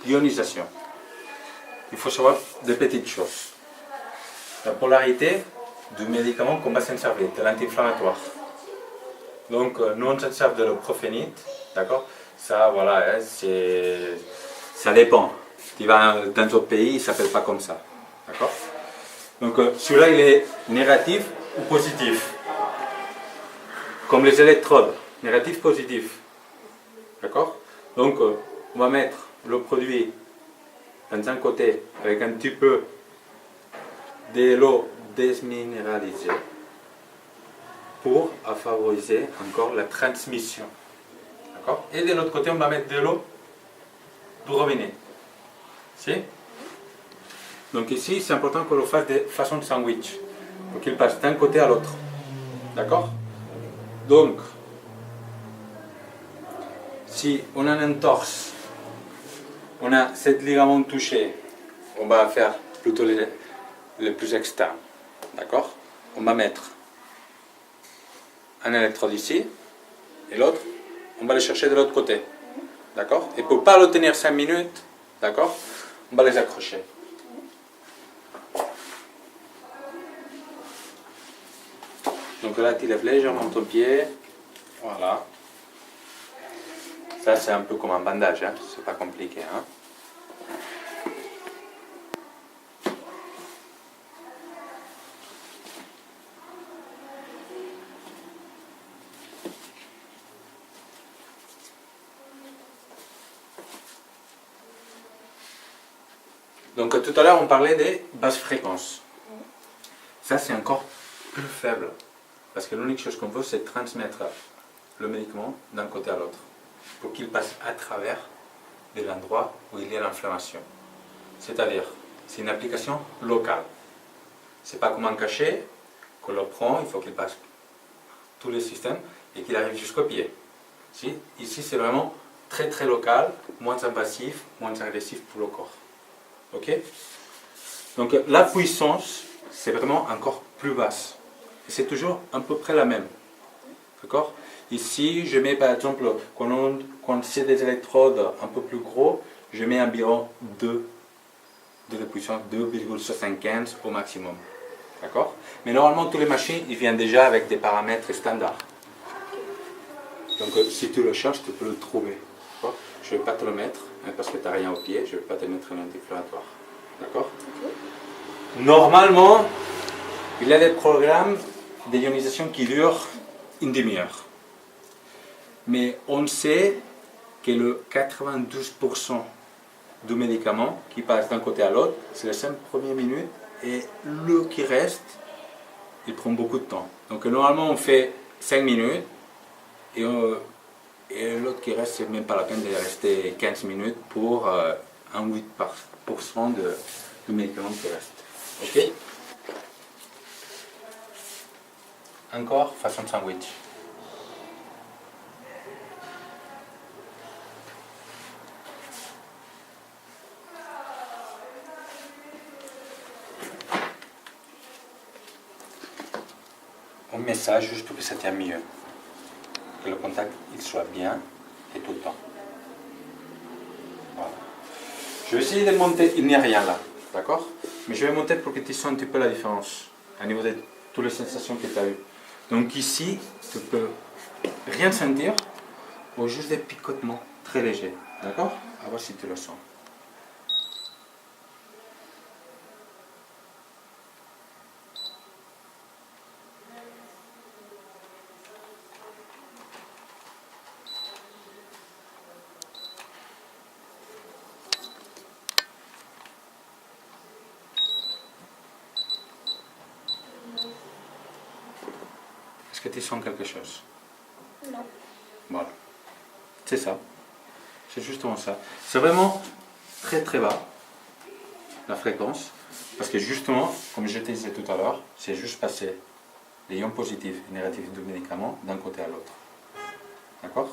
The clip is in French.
ionisation. Il faut savoir des petites choses. La polarité du médicament qu'on va s'en servir, de l'anti-inflammatoire. Donc, nous on s'en sert de l'oprophénite, d'accord? Ça, voilà, ça dépend. Tu vas dans d'autres pays, il ne s'appelle pas comme ça, d'accord? Donc, celui-là, il est négatif ou positif. Comme les électrodes, négatif, positif. D'accord? Donc, on va mettre le produit dans un côté avec un petit peu de l'eau désminéralisée pour favoriser encore la transmission. D'accord? Et de l'autre côté, on va mettre de l'eau du robinet. Si? Donc ici, c'est important qu'on le fasse de façon de sandwich, pour qu'il passe d'un côté à l'autre. D'accord? Donc, si on a un entorse, on a 7 ligaments touchés, on va faire plutôt les plus externes. D'accord? On va mettre un électrode ici, et l'autre, on va le chercher de l'autre côté. D'accord? Et pour ne pas le tenir 5 minutes, d'accord? On va les accrocher. Donc là, tu lèves légèrement ton pied. Voilà. Ça, c'est un peu comme un bandage, hein? C'est pas compliqué. Hein? Donc tout à l'heure, on parlait des basses fréquences. Ça, c'est encore plus faible. Parce que l'unique chose qu'on veut, c'est transmettre le médicament d'un côté à l'autre. Pour qu'il passe à travers de l'endroit où il y a l'inflammation. C'est-à-dire, c'est une application locale. C'est pas comme un cachet qu'on le prend, il faut qu'il passe tous les systèmes et qu'il arrive jusqu'au pied. Si? Ici, c'est vraiment très très local, moins invasif, moins agressif pour le corps. Ok? Donc la puissance, c'est vraiment encore plus basse. Et c'est toujours à peu près la même. D'accord? Ici, je mets par exemple, quand c'est des électrodes un peu plus gros, je mets environ 2 de la puissance, 2,75 au maximum. D'accord? Mais normalement, toutes les machines, ils viennent déjà avec des paramètres standards. Donc si tu le cherches, tu peux le trouver. Je ne vais pas te le mettre, parce que tu n'as rien au pied, je ne vais pas te mettre un anti-inflammatoire. D'accord? Normalement, il y a des programmes d'ionisation qui durent une demi-heure. Mais on sait que le 92% du médicament qui passe d'un côté à l'autre, c'est les 5 premières minutes, et le qui reste, il prend beaucoup de temps. Donc normalement on fait 5 minutes, et l'autre qui reste, c'est même pas la peine de rester 15 minutes pour un 8% du médicament qui reste. Ok? Encore façon sandwich. On met ça juste pour que ça tienne mieux. Que le contact il soit bien et tout le temps. Voilà. Je vais essayer de monter, il n'y a rien là, d'accord? Mais je vais monter pour que tu sentes un petit peu la différence au niveau de toutes les sensations que tu as eues. Donc ici, tu peux rien sentir ou juste des picotements très légers, d'accord? À voir si tu le sens. Est-ce que tu sens quelque chose? Non. Voilà. C'est ça. C'est justement ça. C'est vraiment très très bas, la fréquence, parce que justement, comme je te disais tout à l'heure, c'est juste passer les ions positifs et négatifs du médicament d'un côté à l'autre. D'accord?